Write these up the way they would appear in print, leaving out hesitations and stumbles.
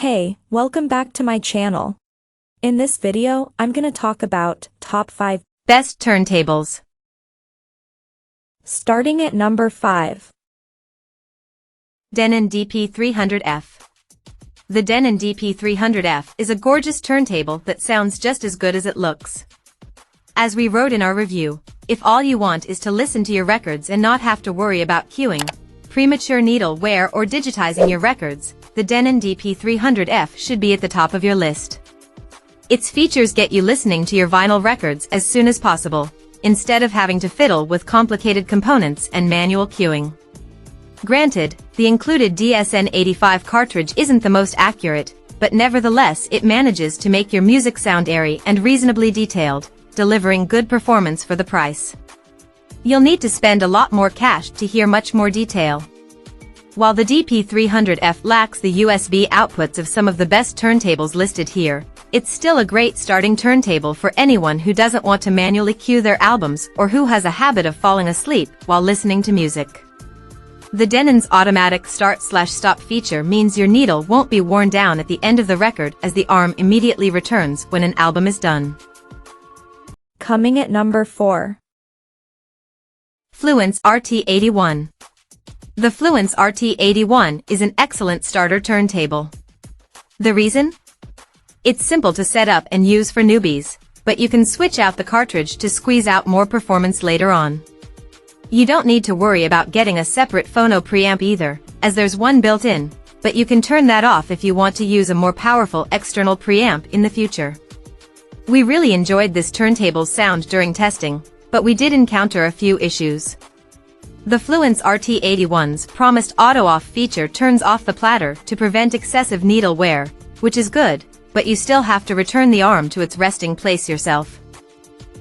Hey, welcome back to my channel. In this video, I'm gonna talk about top 5 best turntables. Starting at number 5. Denon DP300F. The Denon DP300F is a gorgeous turntable that sounds just as good as it looks. As we wrote in our review, if all you want is to listen to your records and not have to worry about queuing, premature needle wear or digitizing your records, the Denon DP300F should be at the top of your list. Its features get you listening to your vinyl records as soon as possible, instead of having to fiddle with complicated components and manual queuing. Granted, the included DSN85 cartridge isn't the most accurate, but nevertheless it manages to make your music sound airy and reasonably detailed, delivering good performance for the price. You'll need to spend a lot more cash to hear much more detail. While the DP300F lacks the USB outputs of some of the best turntables listed here, it's still a great starting turntable for anyone who doesn't want to manually cue their albums or who has a habit of falling asleep while listening to music. The Denon's automatic start/stop feature means your needle won't be worn down at the end of the record as the arm immediately returns when an album is done. Coming at number 4. Fluance RT81. The Fluance RT81 is an excellent starter turntable. The reason? It's simple to set up and use for newbies, but you can switch out the cartridge to squeeze out more performance later on. You don't need to worry about getting a separate phono preamp either, as there's one built in, but you can turn that off if you want to use a more powerful external preamp in the future. We really enjoyed this turntable's sound during testing, but we did encounter a few issues. The Fluance RT81's promised auto-off feature turns off the platter to prevent excessive needle wear, which is good, but you still have to return the arm to its resting place yourself.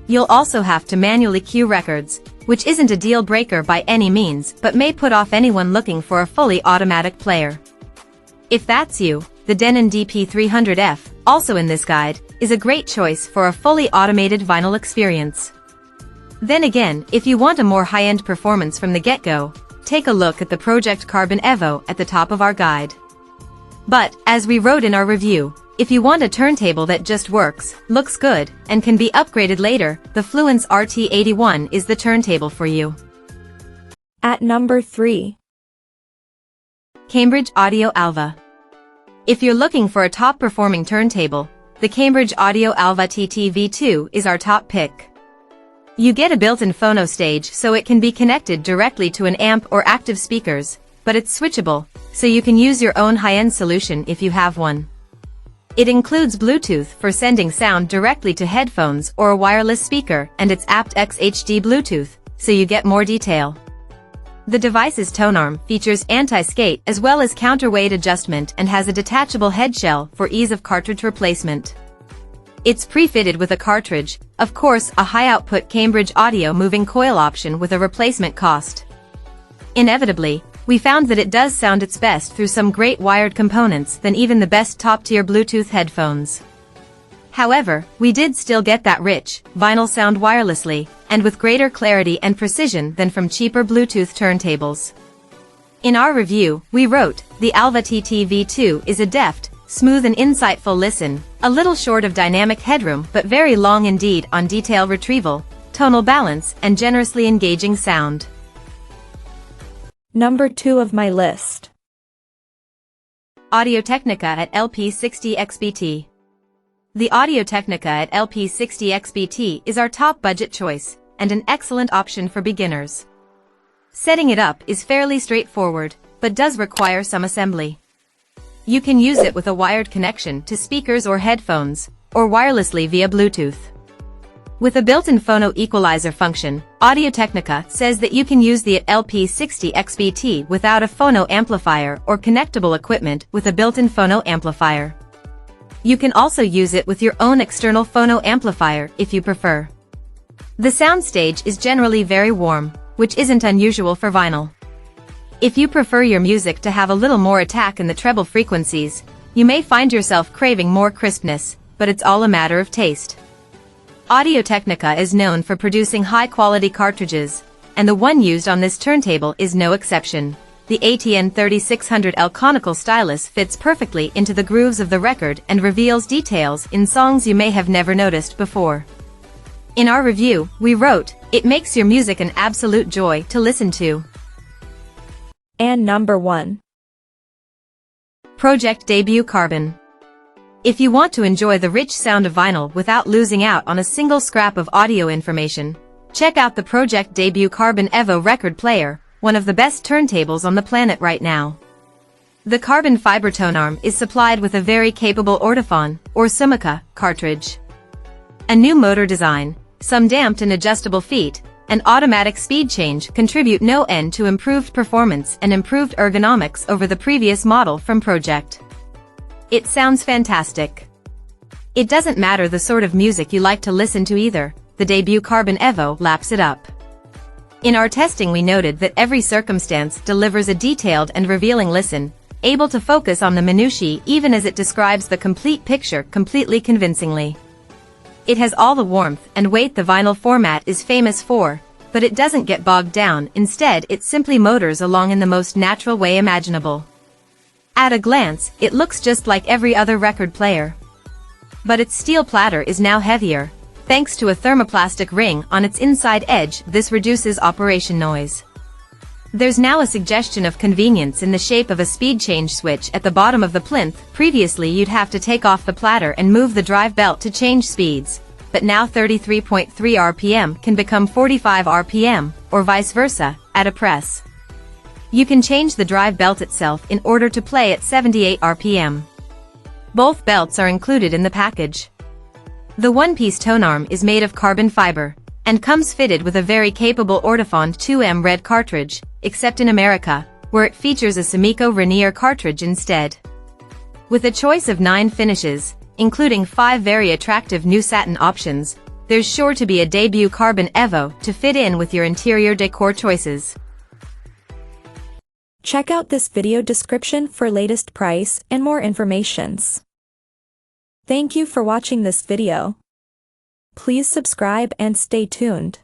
You'll also have to manually cue records, which isn't a deal breaker by any means but may put off anyone looking for a fully automatic player. If that's you, the Denon DP300F, also in this guide, is a great choice for a fully automated vinyl experience. Then again, if you want a more high-end performance from the get-go, take a look at the Pro-Ject Carbon Evo at the top of our guide. But, as we wrote in our review, if you want a turntable that just works, looks good, and can be upgraded later, the Fluance RT81 is the turntable for you. At number 3. Cambridge Audio Alva. If you're looking for a top-performing turntable, the Cambridge Audio Alva TTV2 is our top pick. You get a built-in phono stage so it can be connected directly to an amp or active speakers, but it's switchable, so you can use your own high-end solution if you have one. It includes Bluetooth for sending sound directly to headphones or a wireless speaker, and it's aptX HD Bluetooth, so you get more detail. The device's tone arm features anti-skate as well as counterweight adjustment and has a detachable head shell for ease of cartridge replacement. It's pre-fitted with a cartridge, of course a high-output Cambridge Audio moving coil option with a replacement cost. Inevitably, we found that it does sound its best through some great wired components than even the best top-tier Bluetooth headphones. However, we did still get that rich, vinyl sound wirelessly, and with greater clarity and precision than from cheaper Bluetooth turntables. In our review, we wrote, the Alva TTV2 is a deft, smooth and insightful listen, a little short of dynamic headroom but very long indeed on detail retrieval, tonal balance and generously engaging sound. Number 2 of my list. Audio-Technica at LP60XBT. The Audio-Technica at LP60XBT is our top budget choice, and an excellent option for beginners. Setting it up is fairly straightforward, but does require some assembly. You can use it with a wired connection to speakers or headphones, or wirelessly via Bluetooth. With a built-in phono equalizer function, Audio-Technica says that you can use the LP60XBT without a phono amplifier or connectable equipment with a built-in phono amplifier. You can also use it with your own external phono amplifier if you prefer. The soundstage is generally very warm, which isn't unusual for vinyl. If you prefer your music to have a little more attack in the treble frequencies, you may find yourself craving more crispness, but it's all a matter of taste. Audio-Technica is known for producing high-quality cartridges, and the one used on this turntable is no exception. the ATN 3600L conical stylus fits perfectly into the grooves of the record and reveals details in songs you may have never noticed before. In our review, we wrote, "It makes your music an absolute joy to listen to." And number 1. Pro-Ject Debut Carbon. If you want to enjoy the rich sound of vinyl without losing out on a single scrap of audio information, check out the Pro-Ject Debut Carbon Evo record player, one of the best turntables on the planet right now. The carbon fiber tone arm is supplied with a very capable Ortophon, or Sumica, cartridge. A new motor design, some damped and adjustable feet, and automatic speed change contribute no end to improved performance and improved ergonomics over the previous model from Pro-Ject. It sounds fantastic. It doesn't matter the sort of music you like to listen to either, the Debut Carbon Evo laps it up. In our testing we noted that every circumstance delivers a detailed and revealing listen, able to focus on the minutiae even as it describes the complete picture completely convincingly. It has all the warmth and weight the vinyl format is famous for, but it doesn't get bogged down, instead it simply motors along in the most natural way imaginable. At a glance, it looks just like every other record player. But its steel platter is now heavier. Thanks to a thermoplastic ring on its inside edge, this reduces operation noise. There's now a suggestion of convenience in the shape of a speed change switch at the bottom of the plinth. Previously you'd have to take off the platter and move the drive belt to change speeds, but now 33.3 RPM can become 45 RPM, or vice versa, at a press. You can change the drive belt itself in order to play at 78 RPM. Both belts are included in the package. The one-piece tone arm is made of carbon fiber, and comes fitted with a very capable Ortophon 2M red cartridge, except in America, where it features a Sumico Rainier cartridge instead. With a choice of 9 finishes, including 5 very attractive new satin options, there's sure to be a Debut Carbon Evo to fit in with your interior decor choices. Check out this video description for latest price and more informations. Thank you for watching this video. Please subscribe and stay tuned.